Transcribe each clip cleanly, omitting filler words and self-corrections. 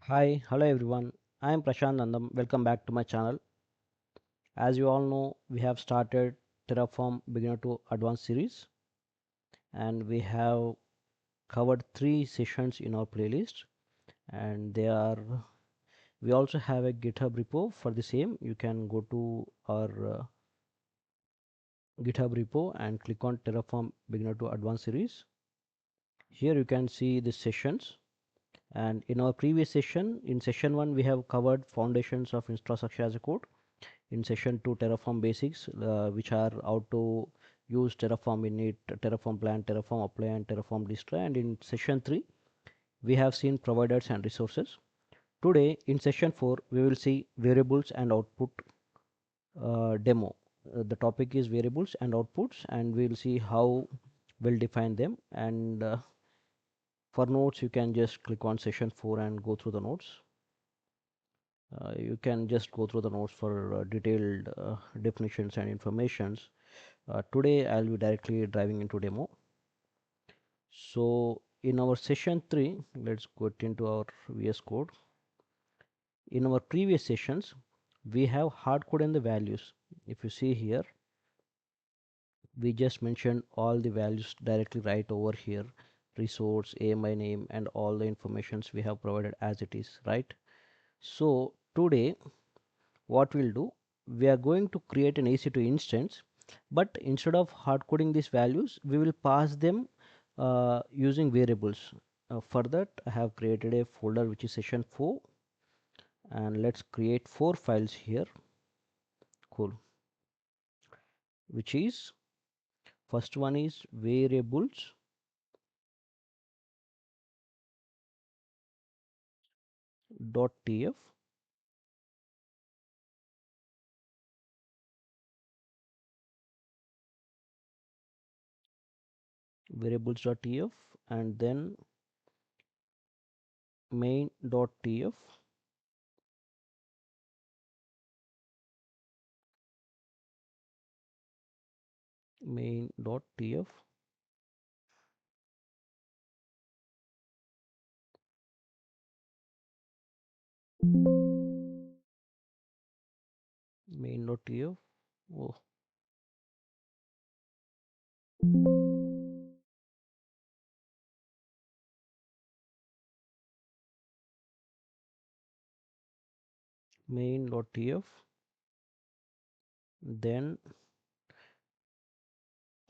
Hi, hello everyone. I am Prashant Nandam. Welcome back to my channel. As you all know, we have started Terraform beginner to advanced series and we have covered 3 sessions in our playlist and we also have a GitHub repo for the same. You can go to our GitHub repo and click on Terraform beginner to advanced series. Here you can see the sessions. And in our previous session, in session 1, we have covered foundations of infrastructure as a code. In session 2, Terraform basics, which are how to use Terraform init, Terraform plant, Terraform apply, and Terraform destroy. And in session 3, we have seen providers and resources. Today, in session 4, we will see variables and output demo. The topic is variables and outputs, and we will see how we'll define them. And for notes, you can just click on session 4 and go through the notes. You can just go through the notes for detailed definitions and informations. Today I'll be directly driving into demo. So in our session 3, let's get into our VS Code. In our previous sessions, we have hard code and the values. If you see here, we just mentioned all the values directly right over here, resource, AMI name, and all the informations we have provided as it is, right? So today what we'll do, we are going to create an EC2 instance, but instead of hard coding these values, we will pass them using variables. For that, I have created a folder which is session 4, and let's create 4 files here. Cool. Which is, first one is variables .tf, variables.tf, and then main.tf, main.tf, main.tf. Oh, main.tf, then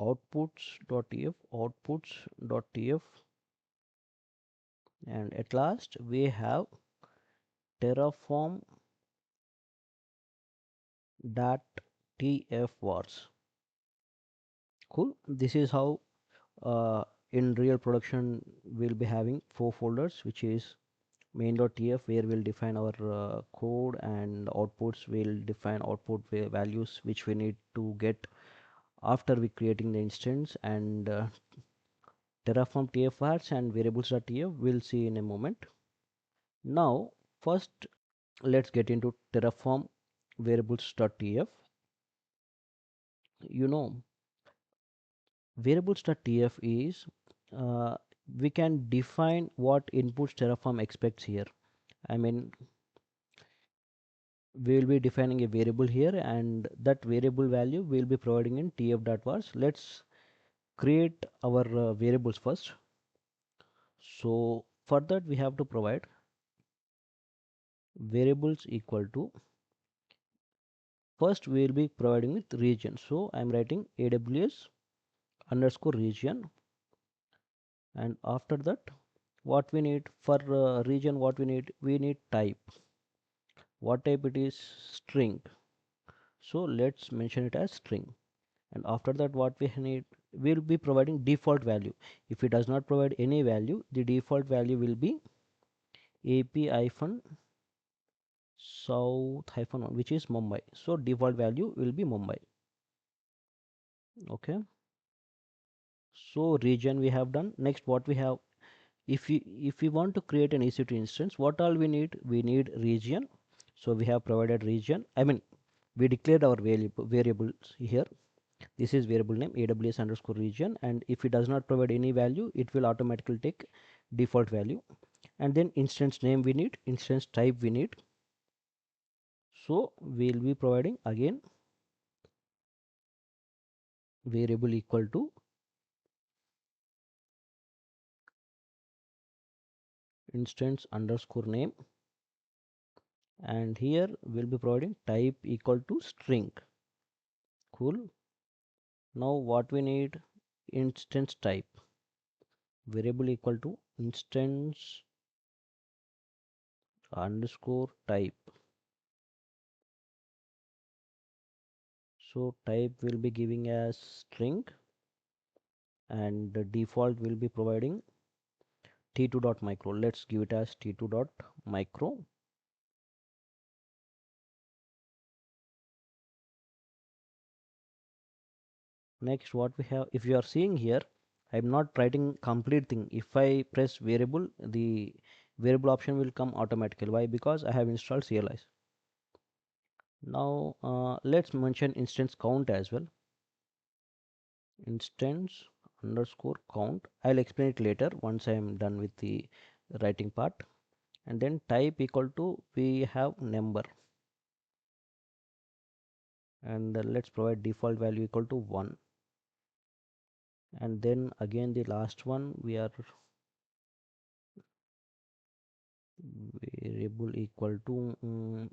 outputs.tf, outputs.tf, and at last we have terraform dot tfvars. Cool. This is how in real production we'll be having 4 folders, which is main.tf, where we'll define our code, and outputs will define output values which we need to get after we creating the instance, and terraform tfvars and variables.tf we'll see in a moment. Now first let's get into terraform variables.tf. You know, variables.tf is we can define what inputs terraform expects here. I mean, we will be defining a variable here, and that variable value we'll be providing in tf.vars. Let's create our variables first. So for that we have to provide variables equal to, first we will be providing with region. So I'm writing aws underscore region, and after that what we need for region, what we need type. What type it is? String. So let's mention it as string. And after that what we need, we'll be providing default value. If it does not provide any value, the default value will be ap-south-1, which is Mumbai. So default value will be Mumbai. Okay, so region we have done. Next what we have, if we want to create an EC2 instance, what all we need? We need region. So we have provided region. I mean, we declared our variables here. This is variable name aws underscore region, and if it does not provide any value, it will automatically take default value. and then instance name we need, instance type we need. So we'll be providing again variable equal to instance underscore name, and here we'll be providing type equal to string. Cool. Now what we need, instance type, variable equal to instance underscore type. So type will be giving as string, and the default will be providing t2.micro. Let's give it as t2.micro. Next what we have, if you are seeing here, I'm not writing complete thing. If I press variable, the variable option will come automatically. Why? Because I have installed CLIs. Now let's mention instance count as well. Instance underscore count. I'll explain it later once I am done with the writing part. And then type equal to, we have number, and let's provide default value equal to 1. And then again the last one, we are variable equal to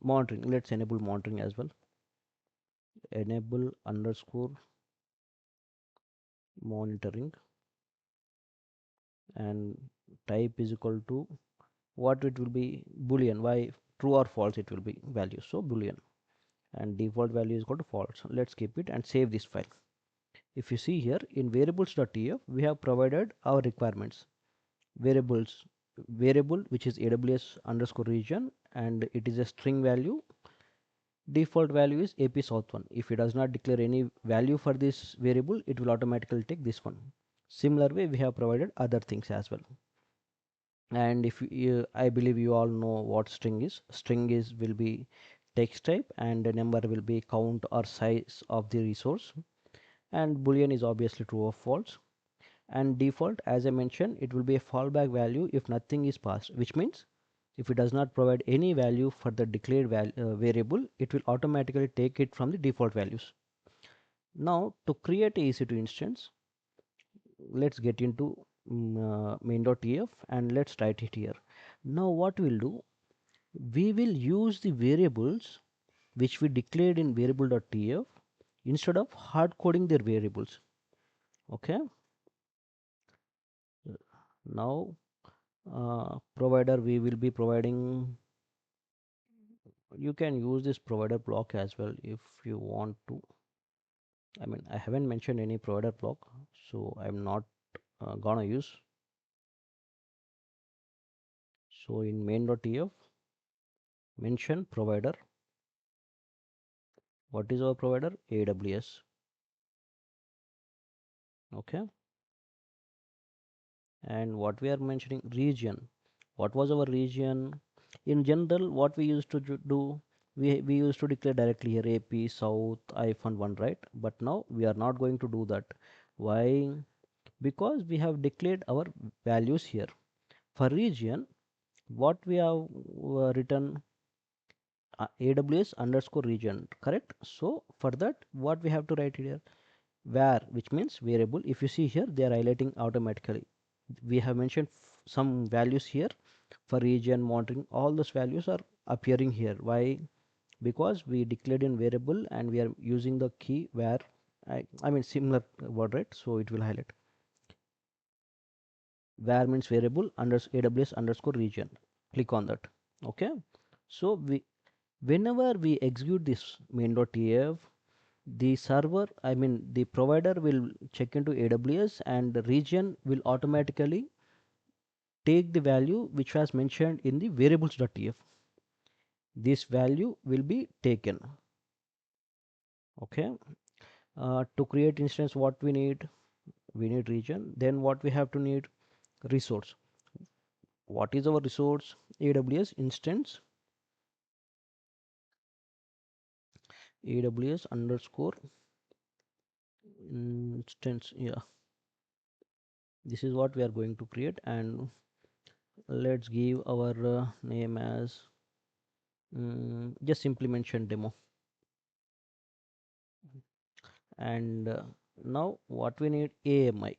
monitoring. Let's enable monitoring as well. Enable underscore monitoring, and type is equal to, what it will be, boolean. Why? True or false it will be value, so boolean, and default value is equal to false. Let's keep it and save this file. If you see here in variables.tf, we have provided our requirements. Variables, variable which is AWS underscore region, and it is a string value. Default value is AP South 1. If it does not declare any value for this variable, it will automatically take this one. Similar way we have provided other things as well. And if you, I believe you all know what string is. String is will be text type, and the number will be count or size of the resource, and boolean is obviously true or false. And default, as I mentioned, it will be a fallback value if nothing is passed, which means if it does not provide any value for the declared variable, it will automatically take it from the default values. Now to create a EC2 instance, let's get into main.tf, and let's write it here. Now what we'll do, we will use the variables which we declared in variable.tf instead of hard coding their variables. Okay. Now provider, we will be providing, you can use this provider block as well if you want to. I mean, I haven't mentioned any provider block, so I'm not gonna use. So in main.tf, mention provider. What is our provider? AWS. Okay. And what we are mentioning, region. What was our region? In general, what we used to do, we used to declare directly here AP South -1, right? But now we are not going to do that. Why? Because we have declared our values here. For region, what we have written, AWS underscore region, correct? So for that, what we have to write here, var, which means variable. If you see here, they are highlighting automatically. We have mentioned some values here for region monitoring. All those values are appearing here. Why? Because we declared in variable and we are using the key var. I mean similar word, right? So it will highlight. Var means variable under AWS underscore region. Click on that. Okay. So we, whenever we execute this main.tf, the server, I mean the provider will check into AWS, and the region will automatically take the value which was mentioned in the variables.tf. This value will be taken. Okay. To create instance, what we need, region. Then what we have to need, resource. What is our resource? AWS instance, AWS underscore instance. Yeah, this is what we are going to create. And Let's give our name as just simply mention demo. And now what we need, AMI.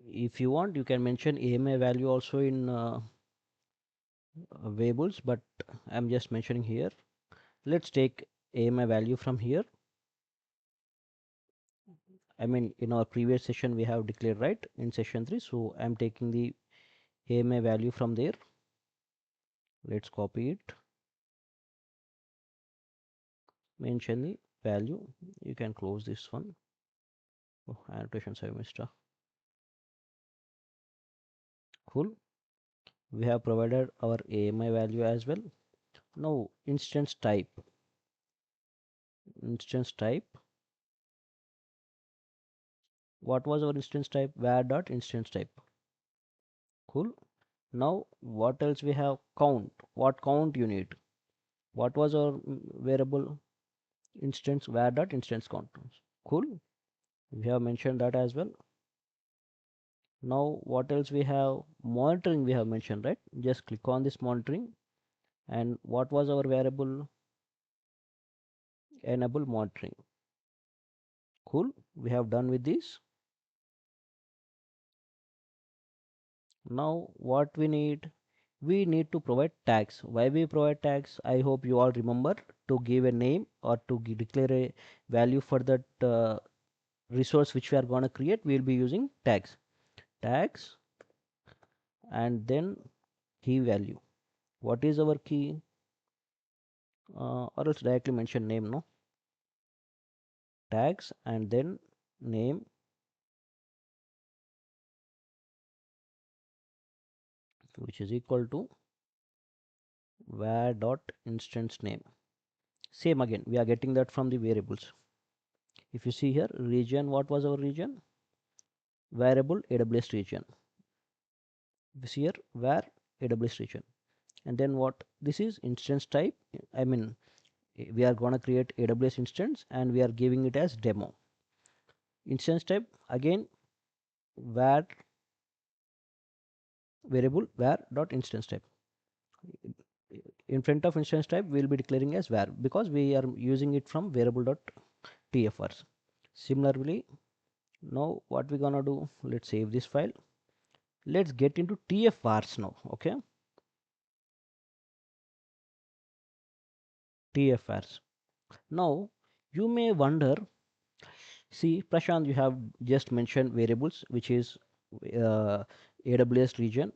If you want, you can mention AMI value also in variables, but I'm just mentioning here. Let's take AMI value from here. I mean, in our previous session we have declared, right, in session 3, so I'm taking the AMI value from there. Let's copy it, mention the value. You can close this one. Oh, annotations I missed. Cool. We have provided our AMI value as well. Now instance type. Instance type. What was our instance type? Var dot instance type. Cool. Now what else we have? Count. What count you need? What was our variable? Instance var dot instance count. Cool. We have mentioned that as well. Now what else we have? Monitoring we have mentioned, right? Just click on this monitoring. And what was our variable? Enable monitoring. Cool. We have done with this. Now what we need? We need to provide tags. Why we provide tags? I hope you all remember, to give a name or to declare a value for that resource which we are going to create. We will be using tags and then key value. What is our key? Or else directly mention name, no? Tags and then name, which is equal to var dot instance name. Same again, we are getting that from the variables. If you see here, region, what was our region? Variable AWS region. This here var AWS region. And then what this is? Instance type. I mean, we are going to create AWS instance and we are giving it as demo. Instance type again var variable var dot instance type. In front of instance type we will be declaring as var because we are using it from variable dot tfvars. Similarly, now what we're gonna do, let's save this file. Let's get into tfvars now. Okay, tfvars. Now you may wonder, see Prashant, you have just mentioned variables, which is AWS region,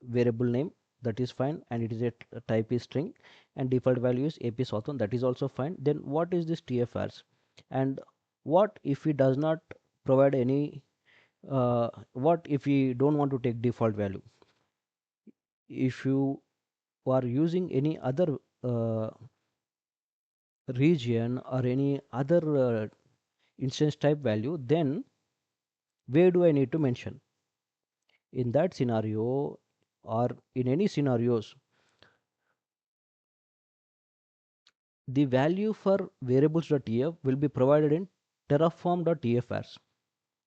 variable name, that is fine, and it is a type is string, and default value is AP Southern, that is also fine. Then what is this TFRs? And what if it does not provide any, what if we don't want to take default value? If you are using any other region or any other instance type value, then where do I need to mention? In that scenario or in any scenarios, the value for variables.tf will be provided in terraform.tfrs.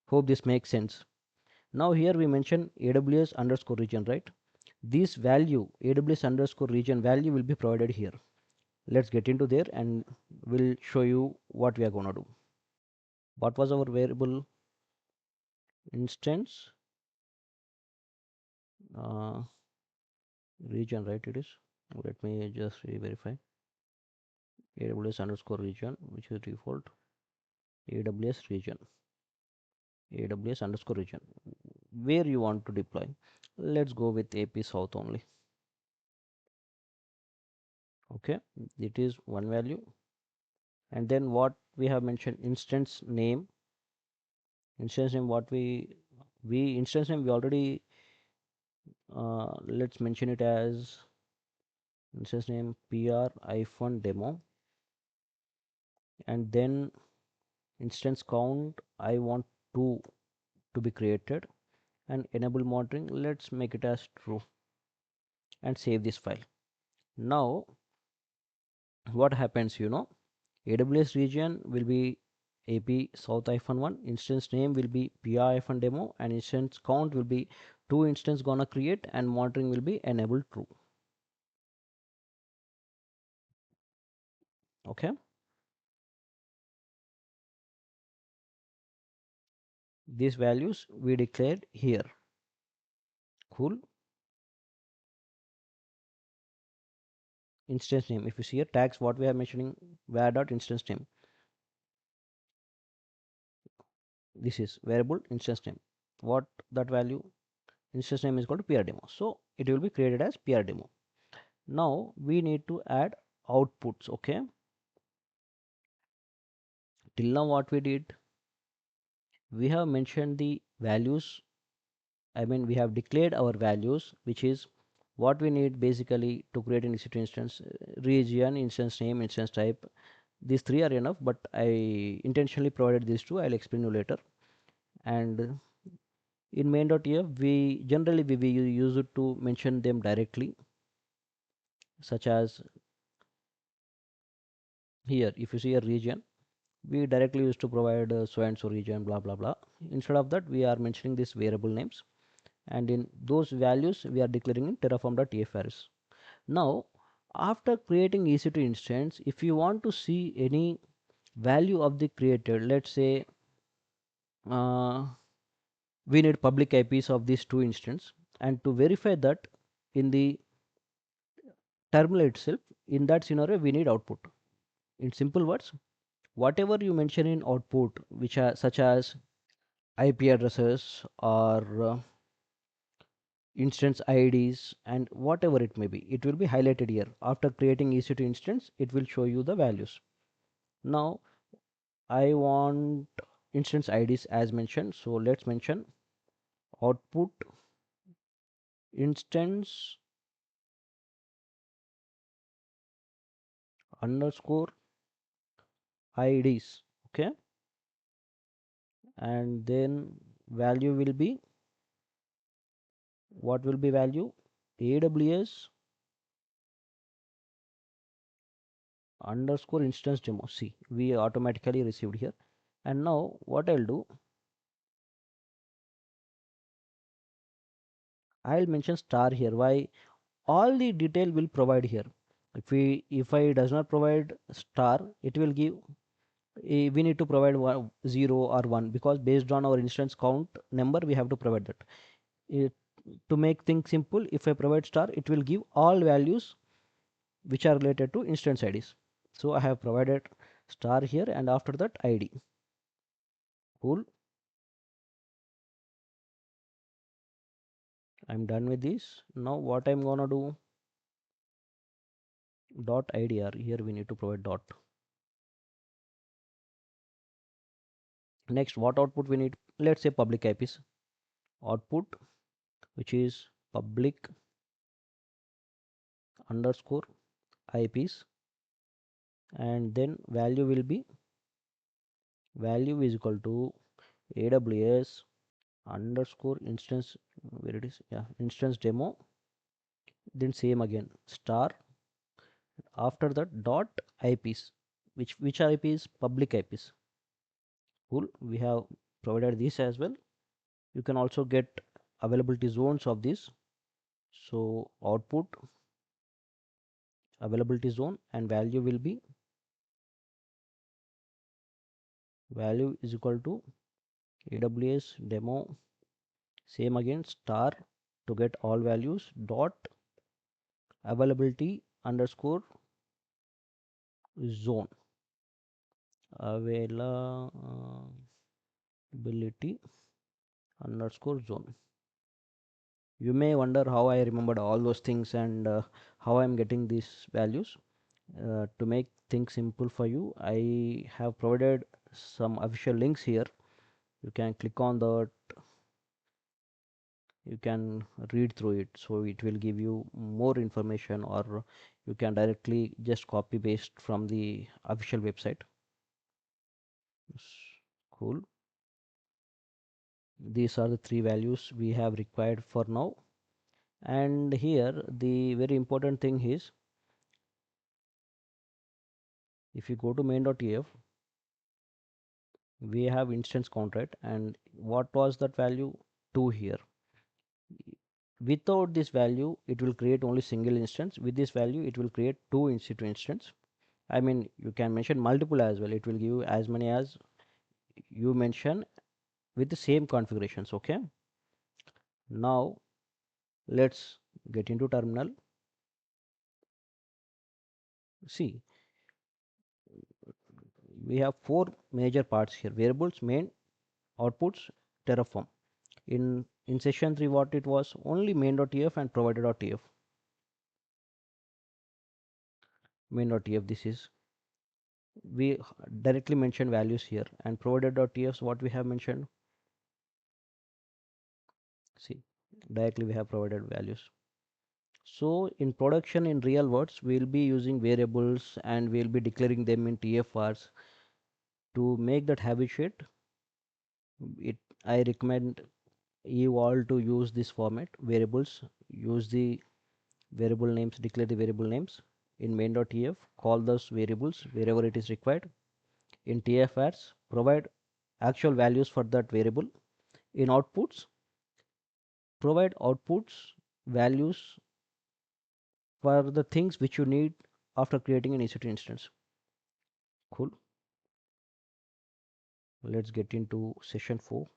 Hope this makes sense. Now here we mention AWS underscore region, right? This value AWS underscore region value will be provided here. Let's get into there and we'll show you what we are going to do. What was our variable instance? Uh, region, right? It is. Let me just verify. AWS underscore region, which is default. AWS region. AWS underscore region. Where you want to deploy? Let's go with AP South only. Okay, it is one value. And then what we have mentioned, instance name. Instance name, what we instance name we already let's mention it as instance name pr demo, and then instance count I want two to be created, and enable monitoring, let's make it as true and save this file. Now what happens, AWS region will be AP South -1, instance name will be PR-demo, and instance count will be two instance gonna create and monitoring will be enabled true. Okay, these values we declared here. Cool. Instance name, if you see here tags what we are mentioning, var dot instance name, this is variable instance name, what that value, instance name is called PR demo, so it will be created as PR demo. Now we need to add outputs. Okay, till now what we did, we have mentioned the values, I mean we have declared our values, which is what we need basically to create an EC2 instance, region, instance name, instance type. These three are enough, but I intentionally provided these two, I'll explain you later. And in main.tf we generally we use it to mention them directly, such as here if you see a region, we directly used to provide so and so region blah blah blah. Instead of that we are mentioning these variable names, and in those values we are declaring in terraform.tfvars. Now after creating EC2 instance, if you want to see any value of the created, let's say we need public IPs of these two instances, and to verify that in the terminal itself, in that scenario we need output. In simple words, whatever you mention in output, which are such as IP addresses or instance IDs and whatever it may be, it will be highlighted here. After creating EC2 instance, it will show you the values. Now I want instance IDs as mentioned, so let's mention output instance underscore IDs. Okay, and then value will be, what will be value, AWS underscore instance demo. See, we automatically received here. And now what I'll do, I'll mention star here. Why? All the detail will provide here. If I does not provide star, it will give, we need to provide 0 or 1, because based on our instance count number we have to provide that. it, to make things simple, if I provide star, it will give all values which are related to instance IDs. So I have provided star here, and after that ID. Cool. I'm done with this. Now what I'm gonna do, dot idr, here we need to provide dot. Next, what output we need, let's say public IPs output, which is public underscore IPs, and then value will be, value is equal to AWS underscore instance, where it is, yeah, instance demo, then same again star, after that dot IPs, which are IPs, public IPs. Cool, we have provided this as well. You can also get availability zones of this. So output availability zone, and value will be, value is equal to AWS demo, same again star, to get all values dot availability underscore zone, availability underscore zone. You may wonder how I remembered all those things, and how I'm getting these values. To make things simple for you, I have provided some official links here. You can click on that, you can read through it, so it will give you more information, or you can directly just copy paste from the official website. Cool. These are the three values we have required for now. And here the very important thing is, if you go to main.tf, we have instance count, right? And what was that value? 2 here. Without this value, it will create only single instance. With this value, it will create two EC2 instance. I mean, you can mention multiple as well. It will give you as many as you mention with the same configurations. Okay. Now let's get into terminal. See, we have four major parts here: variables, main, outputs, Terraform. In session 3, what it was? Only main.tf and provider.tf. Main.tf, this is, we directly mention values here, and provider.tf, what we have mentioned. See, directly we have provided values. So in production, in real words, we'll be using variables and we'll be declaring them in tfvars. To make that habituate, it I recommend you all to use this format: variables, use the variable names, declare the variable names in main.tf, call those variables wherever it is required. In tfvars, provide actual values for that variable. In outputs, provide outputs values for the things which you need after creating an EC2 instance. Cool. Let's get into session 4.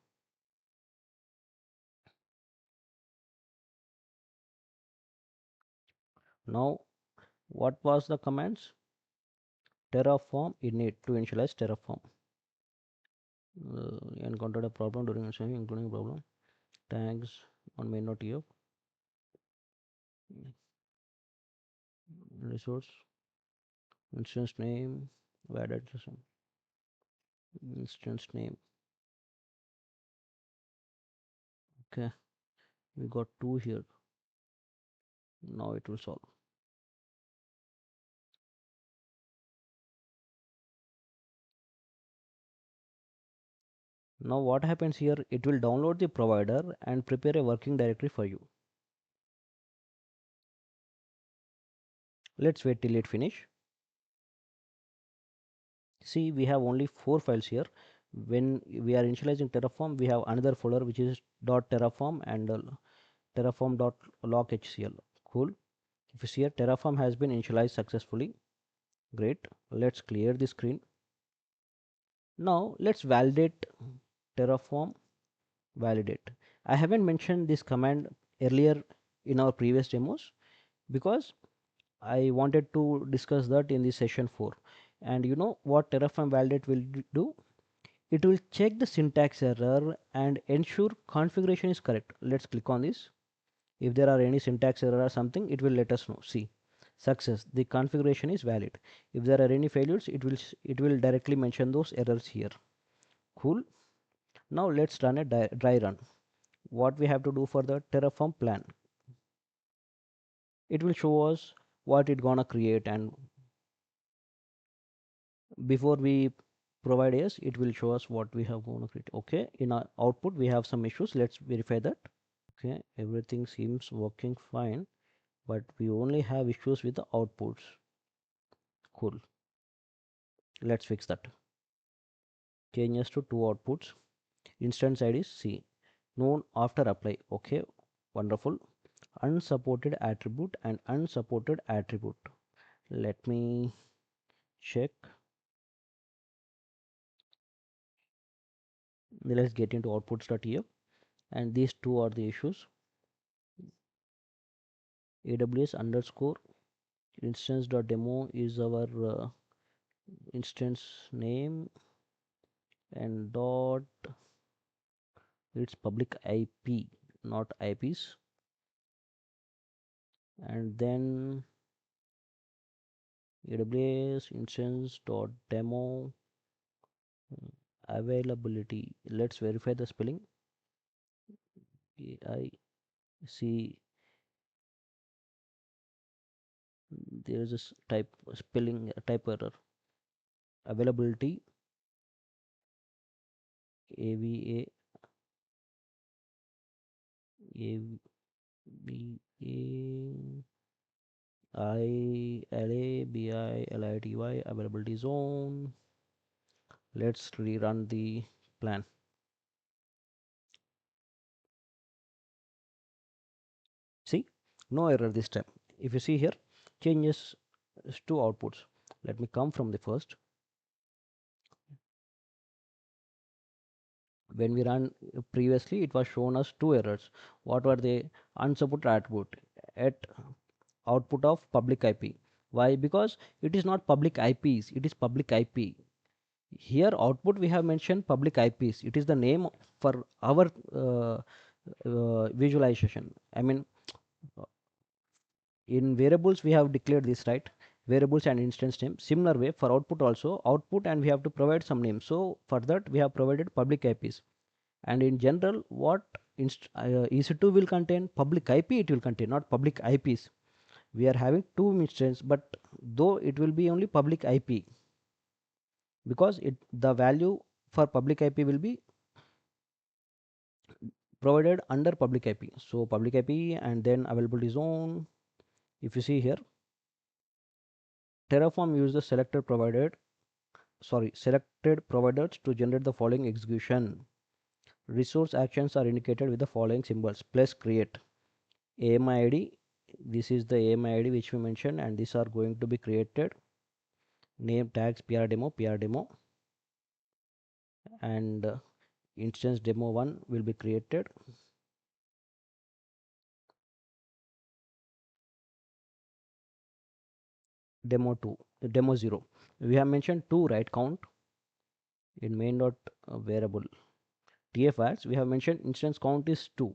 Now, what was the commands? Terraform init to initialize Terraform. Encountered a problem during initializing, including problem tags on main.tf. Resource, instance name, valid instance name. Okay, we got 2 here. Now it will solve. Now what happens here? It will download the provider and prepare a working directory for you. Let's wait till it finish. See, we have only 4 files here. When we are initializing Terraform, we have another folder which is .terraform and terraform.log.hcl. Cool. If you see here, Terraform has been initialized successfully. Great. Let's clear the screen. Now let's validate Terraform validate. I haven't mentioned this command earlier in our previous demos because I wanted to discuss that in the session 4. And you know what Terraform validate will do? It will check the syntax error and ensure configuration is correct. Let's click on this. If there are any syntax error or something, it will let us know. See, success, the configuration is valid. If there are any failures, it will directly mention those errors here. Cool. Now let's run a dry run. What we have to do for the Terraform plan? It will show us what it gonna create, and before we provide yes, it will show us what we have gonna create. Okay, in our output we have some issues. Let's verify that. Okay, everything seems working fine, but we only have issues with the outputs. Cool. Let's fix that. Changes to 2 outputs. Instance ID C. Known after apply. Okay, wonderful. Unsupported attribute and unsupported attribute. Let me check. Let's get into outputs.tf, and these two are the issues. AWS underscore instance.demo is our instance name, and dot its public IP, not IPs. And then AWS instance.demo availability. Let's verify the spelling. I see there is a type spelling type error. Availability AVA AVA availability zone. Let's rerun the plan. No error this time. If you see here, changes to outputs. Let me come from the first. When we run previously, it was shown us two errors. What were they? Unsupported output at output of public IP. Why? Because it is not public IPs, it is public IP. Here output we have mentioned public IPs. It is the name for our visualization. I mean, in variables we have declared this, right? Variables and instance name. Similar way for output also, output and we have to provide some name. So for that we have provided public IPs. And in general, what EC2 will contain? Public IP it will contain, not public IPs. We are having two instances, but though it will be only public IP, because the value for public IP will be provided under public IP. So public IP and then availability zone. If you see here, Terraform uses the selected providers to generate the following execution. Resource actions are indicated with the following symbols: plus create, AMI ID. This is the AMI ID which we mentioned, and these are going to be created. Name tags PR demo, and instance demo 1 will be created. Demo 2, demo 0. We have mentioned 2, right? Count in main dot variable tfvars. We have mentioned instance count is 2.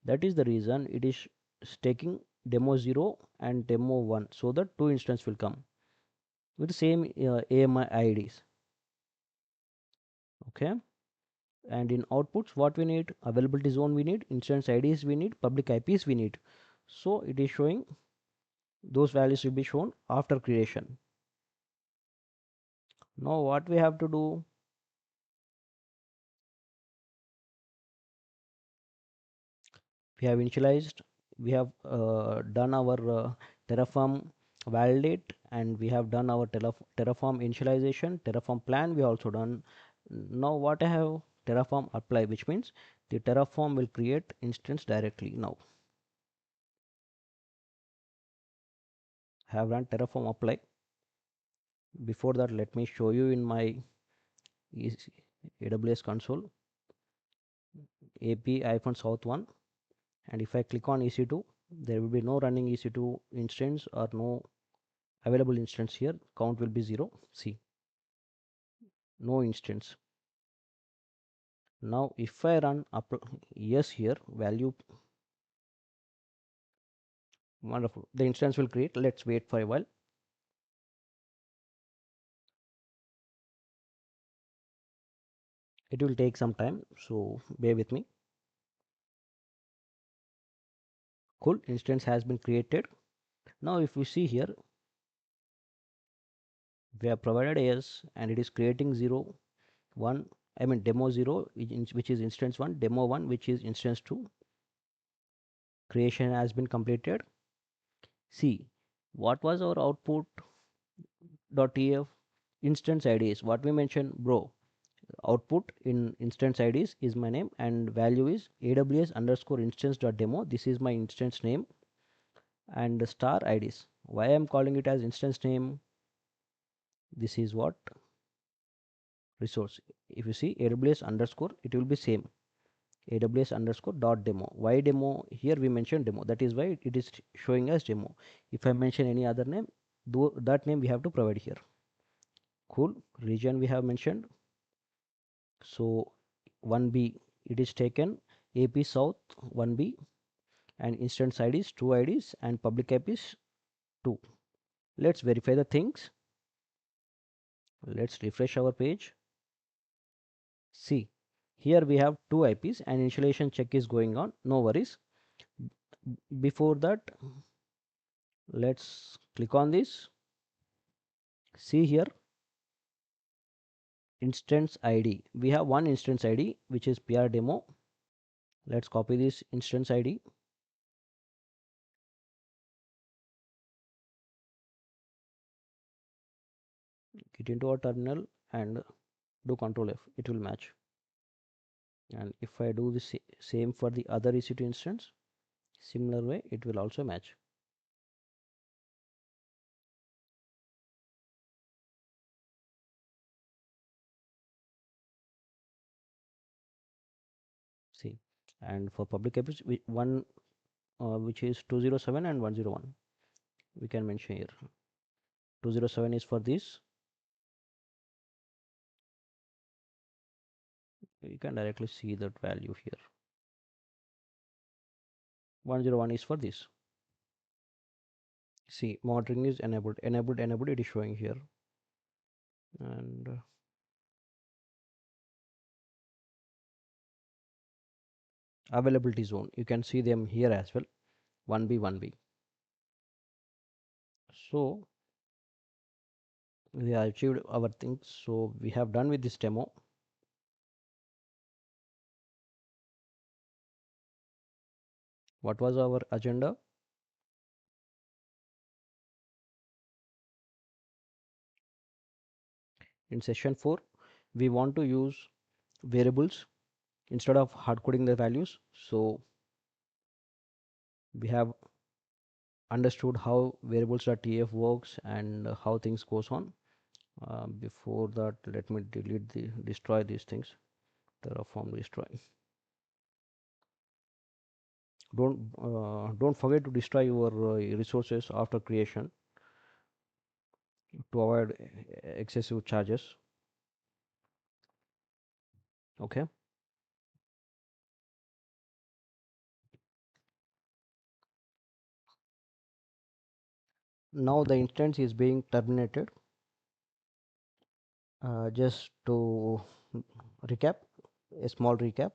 That is the reason it is taking demo 0 and demo 1, so that 2 instance will come with the same AMI IDs. Okay. And in outputs, what we need? Availability zone we need, instance IDs we need, public IPs we need. So it is showing those values will be shown after creation. Now what we have to do? We have initialized, we have done our Terraform validate, and we have done our Terraform initialization, Terraform plan we also done. Now what I have? Terraform apply, which means the Terraform will create instance directly. Now I have run Terraform apply. Before that, let me show you in my AWS console AP-south1, and if I click on EC2, there will be no running EC2 instance or no available instance here. Count will be 0. See, no instance. Now if I run up yes here, value, wonderful, the instance will create. Let's wait for a while. It will take some time, so bear with me. Cool, instance has been created. Now if we see here, we have provided yes, and it is creating 0 1, I mean demo 0 which is instance 1, demo 1 which is instance 2. Creation has been completed. See, what was our output .tf? Instance IDs, what we mentioned, bro. Output in instance IDs is my name, and value is AWS underscore instance dot demo. This is my instance name, and star IDs. Why I am calling it as instance name? This is what resource. If you see AWS underscore, it will be same, AWS underscore dot demo. Why demo? Here we mentioned demo, that is why it is showing as demo. If I mention any other name, that name we have to provide here. Cool. Region we have mentioned, so 1B it is taken, AP South 1B, and instance IDs 2 IDs and public IP is 2. Let's verify the things. Let's refresh our page. See, here we have 2 IPs and initialization check is going on. No worries. Before that, let's click on this. See here, instance ID. We have one instance ID which is PR demo. Let's copy this instance ID. Get into our terminal and do Control F. It will match. And if I do the same for the other EC2 instance, Similar way it will also match. See, and for public address, one which is 207 and 101, we can mention here. 207 is for this. You can directly see that value here. 101 is for this. See, monitoring is enabled. Enabled. It is showing here, and availability zone. You can see them here as well. 1B, 1B. So we have achieved our things. So we have done with this demo. What was our agenda? In session 4, we want to use variables instead of hard coding the values. So we have understood how variables.tf works and how things goes on. Before that, let me destroy these things. Terraform destroy. Don't forget to destroy your resources after creation to avoid excessive charges. Okay. Now the instance is being terminated. Just to recap, a small recap,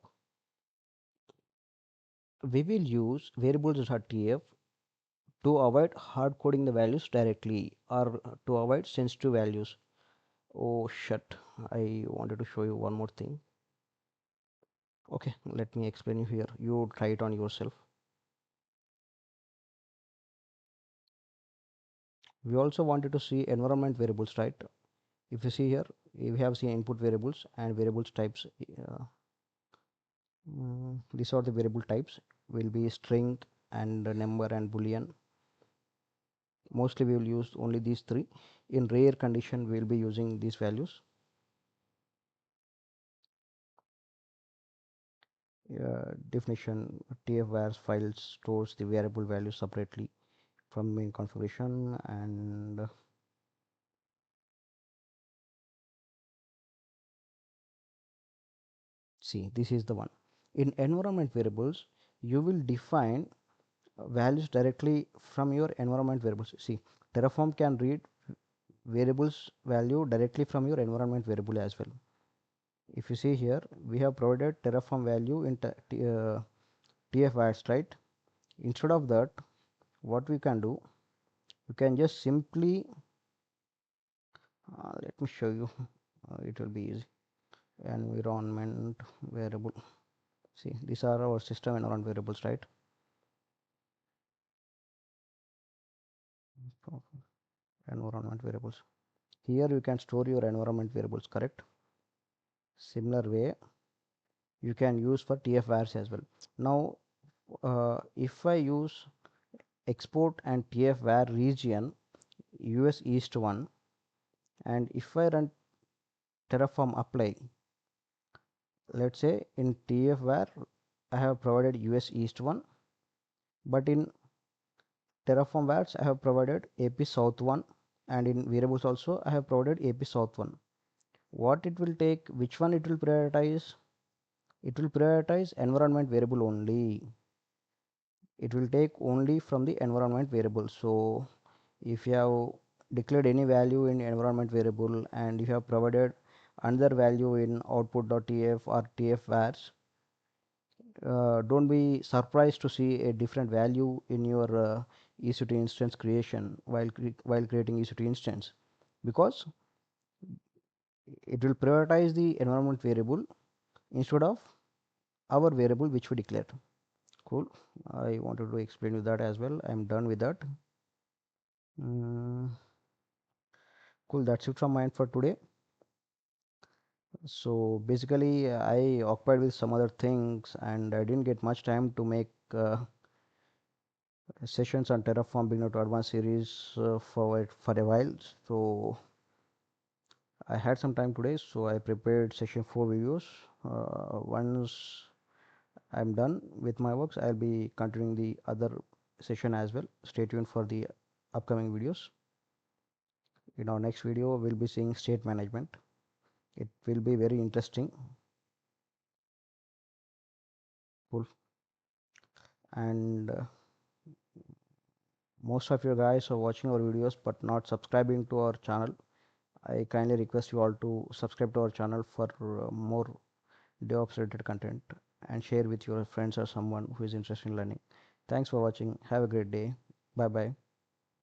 we will use variables.tf to avoid hard coding the values directly or to avoid sensitive values. Oh shit, I wanted to show you one more thing. Okay, let me explain you here. You try it on yourself. We also wanted to see environment variables, right? If you see here, we have seen input variables and variables types. These are the variable types, will be string and number and boolean. Mostly we will use only these three. In rare condition we will be using these values. Definition, tfvars file stores the variable value separately from main configuration, and see, this is the one. In environment variables you will define values directly from your environment variables. See, Terraform can read variables value directly from your environment variable as well. If you see here, we have provided Terraform value in tfvars, right? Instead of that, what we can do, you can just simply let me show you. It will be easy. Environment variable. See, these are our system environment variables, right? Environment variables. Here you can store your environment variables, correct? Similar way you can use for tfvars as well. Now if I use export and tfvar region US East 1, and if I run Terraform apply, let's say in tfvar I have provided US East 1, but in Terraform vars I have provided AP South 1, and in variables also I have provided AP South 1. What it will take, which one it will prioritize? It will prioritize environment variable only. It will take only from the environment variable. So if you have declared any value in environment variable and you have provided another value in output.tf or tfvars, don't be surprised to see a different value in your EC2 instance creation while creating EC2 instance, because it will prioritize the environment variable instead of our variable which we declared. Cool. I wanted to explain you that as well. I'm done with that. Cool. That's it from my end for today. So basically I occupied with some other things and I didn't get much time to make sessions on Terraform beginner to advanced series for a while. So I had some time today, so I prepared session 4 videos. Once I'm done with my works, I'll be continuing the other session as well. Stay tuned for the upcoming videos. In our next video, we'll be seeing state management. It will be very interesting. Cool. And most of you guys are watching our videos but not subscribing to our channel. I kindly request you all to subscribe to our channel for more DevOps related content and share with your friends or someone who is interested in learning. Thanks for watching. Have a great day. Bye bye.